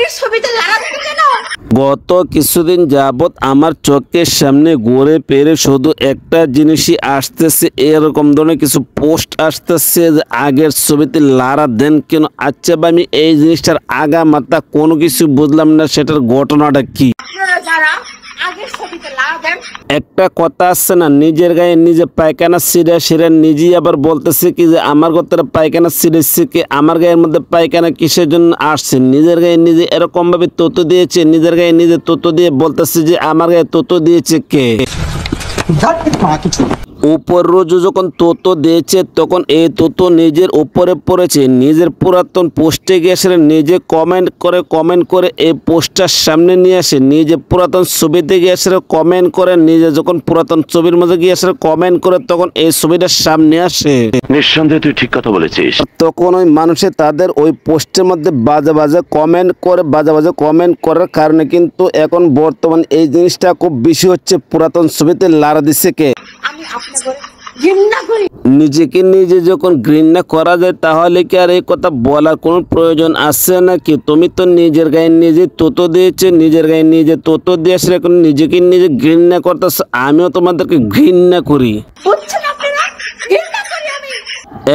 আগের ছবিতে লাগাতে কেন? গত কিছুদিন যাবত আমার চোখের সামনে ঘুরে পেরে শুধু একটা জিনিসই আসতেছে, এরকম ধরনের কিছু পোস্ট আসতেছে যে আগের ছবিতে লারা দেন কেন। আচ্ছা ভাই, আমি এই জিনিসটার আগা মাথা কোনো কিছু বুঝলাম না, সেটার ঘটনাটা কি? আপনারা যারা আগের ছবিতে লাগা দেন, একটা কথা আছে না, নিজের গায়ে নিজে পায়খানা ছিঁড়ে সেরে নিজেই আবার বলতেছে কি যে আমার গোত্রে পায়খানা ছিঁড়েছে কি, আমার গায়ের মধ্যে পায়খানা কিসের জন্য আসছে। নিজের গায়ে নিজে এরকম ভাবে তথ্য দিয়েছে, নিজের গায়ে নিজে তথ্য দিয়ে বলতেছে যে আমার গায়ে তথ্য দিয়েছে কে। উপর রোজু যখন তথ্য দিয়েছে তখন এই তথ্য নিজের উপরে পড়েছে, নিজের পুরাতন পোস্টে গিয়ে আসলে নিজে কমেন্ট করে এই পোস্টটার সামনে নিয়ে আসে, নিজে পুরাতন ছবিতে গিয়ে আসলে কমেন্ট করে, নিজে যখন পুরাতন ছবির মধ্যে গিয়ে আসলে কমেন্ট করে তখন এই ছবিটার সামনে আসে। নিঃসন্দেহে তুই ঠিক কথা বলেছিস। তখন ওই মানুষে তাদের ওই পোস্টের মধ্যে বাজে বাজে কমেন্ট করার কারণে কিন্তু এখন বর্তমান এই জিনিসটা খুব বেশি হচ্ছে। পুরাতন ছবিতে লারা দিচ্ছে কে? আমি আপনাকে ঘৃণা করি। নিজেকে নিজে যখন ঘৃণা করা যায় তাহলে কি আর এই কথা বলার কোনো প্রয়োজন আছে নাকি? তুমি তো নিজের গায়ে নিজে তথ্য দিয়েছে, নিজের গায়ে নিজে তথ্য দিয়ে আসলে এখন নিজেকে নিজে ঘৃণা করতেছ। আমিও তোমাদেরকে ঘৃণা করি। বুঝছেন আপনারা? ঘৃণা করি আমি।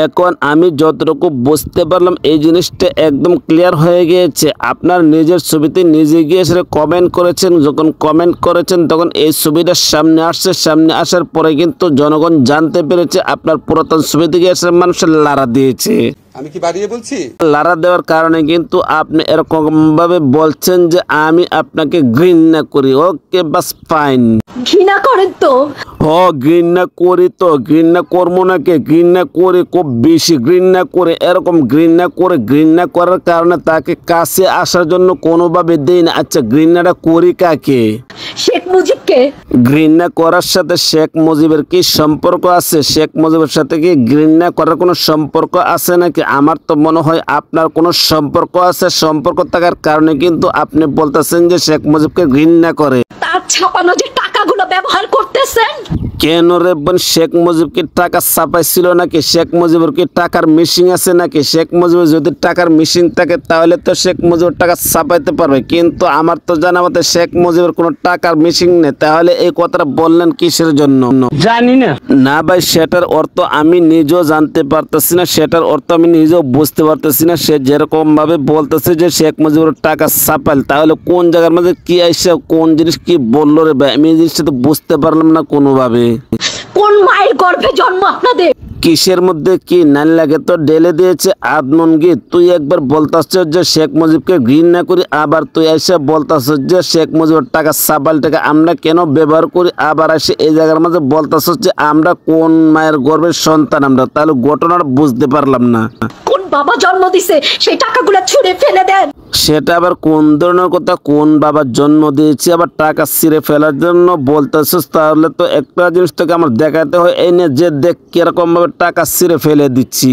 এখন আমি যতটুকু বুঝতে পারলাম এই জিনিসটা একদম ক্লিয়ার হয়ে গিয়েছে। আপনার নিজের ছবিতে নিজে গিয়ে সেটা কমেন্ট করেছেন, যখন কমেন্ট করেছেন তখন এই ছবিটা সামনে আসছে, সামনে আসার পরে কিন্তু জনগণ জানতে পেরেছে আপনার পুরাতন ছবিতে গিয়ে এসে মানুষের লারা দিয়েছে। আমি কি বাড়িয়ে বলছি? লারা দেওয়ার কারণে কিন্তু আপনি এরকম ভাবে বলছেন যে আমি আপনাকে ঘৃণা করি। ওকে, বাস ফাইন। ঘৃণা করেন তো? ঘৃণা করি তো, ঘৃণা করবো নাকি? ঘৃণা করে খুব বেশি ঘৃণা করে, এরকম ঘৃণা করার কারণে তাকে কাছে আসার জন্য কোনোভাবে দেই না। আচ্ছা, ঘৃণাটা করি কাকে? শেখ মুজিবকে। ঘৃণা করার সাথে শেখ মুজিবের কি সম্পর্ক আছে? শেখ মুজিবের সাথে কি ঘৃণা করার কোনো সম্পর্ক আছে নাকি? আমার তো মনে হয় আপনার কোনো সম্পর্ক আছে। সম্পর্ক থাকার কারণে কিন্তু আপনি বলতেছেন যে শেখ মুজিবকে ঘৃণা করে। তার ছাপানো যে টাকাগুলো ব্যবহার করতেছেন কেন রে বোন? শেখ মুজিব কি টাকা ছাপাইছিল নাকি? শেখ মুজিবের কি টাকার মেশিন আছে নাকি? শেখ মুজিবের যদি টাকার মেশিন থাকে তাহলে তো শেখ মুজিবের টাকা ছাপাইতে পারবে, কিন্তু আমার তো জানা মতে শেখ মুজিবের কোনো টাকার মেশিন নেই। তাহলে এই কথাটা বললেন কিসের জন্য? জানি না। না ভাই, সেটার অর্থ আমি নিজেও জানতে পারতেছি না, সেটার অর্থ আমি নিজেও বুঝতে পারতেছি না। সে যেরকম ভাবে বলতেছে যে শেখ মুজিবের টাকা ছাপাইল, তাহলে কোন জায়গার মধ্যে কি আইসা কোন জিনিস কি বললো রে ভাই? আমি এই জিনিসটা তো বুঝতে পারলাম না কোনোভাবে। কোন মায়ের গর্ভে জন্ম আপনাদের? কিসের মধ্যে কি নাল লাগে তো ঢেলে দিয়েছে আদমন গীত। তুই একবার বলতাছ যে শেখ মুজিবকে ঘৃণা করি, আবার তুই এসে বলতাছ যে শেখ মুজিবের টাকা ছাপাল টাকা আমরা কেন ব্যবহার করি, আবার এসে এই জায়গার মধ্যে বলতাছ যে আমরা কোন মায়ের গর্ভের সন্তান আমরা। তাহলে ঘটনাটা বুঝতে পারলাম না। কোন বাবা জন্ম দিছে সেই টাকাগুলো ছুঁড়ে ফেলে দেন। সেটা আবার কোন ধরনের কথা? কোন বাবার জন্ম দিয়েছে আবার টাকা ছিঁড়ে ফেলার জন্য বলতেছিস? তাহলে তো একটা জিনিস তোকে আমার দেখাতে হয়, এই নে যে দেখ কিরকম ভাবে টাকা ছিঁড়ে ফেলে দিচ্ছি।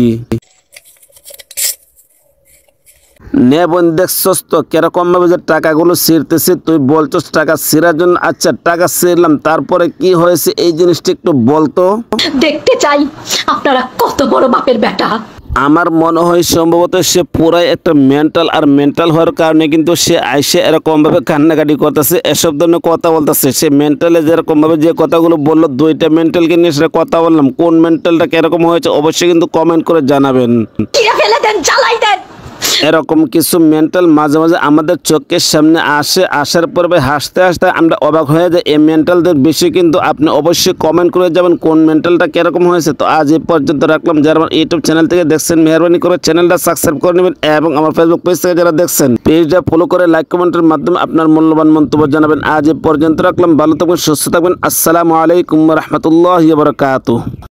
নে বোন, দেখছস তো কিরকম ভাবে যে টাকাগুলো ছিঁড়তেছে। তুই বলছস টাকা ছিঁড়ার জন্য। আচ্ছা, টাকা ছিঁড়লাম, তারপরে কি হয়েছে এই জিনিসটা একটু বলতো। দেখতে চাই আপনারা কত বড় বাপের বেটা। আমার মনে হয় সম্ভবত সে পুরাই একটা মেন্টাল, আর মেন্টাল হওয়ার কারণে কিন্তু সে আইসে এরকম ভাবে কান্নাকাটি করতেছে, এসব ধরনের কথা বলতেছে। সে মেন্টালে যেরকম ভাবে যে কথাগুলো বললো, দুইটা মেন্টালকে নিয়ে সেটা কথা বললাম। কোন মেন্টালটা কিরকম হয়েছে অবশ্যই কিন্তু কমেন্ট করে জানাবেন। ছিঁড়ে ফেলে দেন, জ্বালাই দেন। এরকম কিছু মেন্টাল মাঝে মাঝে আমাদের চোখের সামনে আসে, আসার পর হাসতে হাসতে আমরা অবাক হয়ে যাই। এই মেন্টালদের বিষয়ে কিন্তু আপনি অবশ্যই কমেন্ট করে যাবেন কোন মেন্টালটা কিরকম হয়েছে। তো আজ এই পর্যন্ত রাখলাম। যারা আমার ইউটিউব চ্যানেল থেকে দেখছেন মেহরবানি করে চ্যানেলটা সাবস্ক্রাইব করে নেবেন, এবং আমার ফেসবুক পেজ থেকে যারা দেখছেন পেজটা ফলো করে লাইক কমেন্টের মাধ্যমে আপনার মূল্যবান মন্তব্য জানাবেন। আজ এই পর্যন্ত রাখলাম। ভালো থাকবেন, সুস্থ থাকবেন। আসসালামু আলাইকুম ওয়া রাহমাতুল্লাহি ওয়া বারাকাতুহু।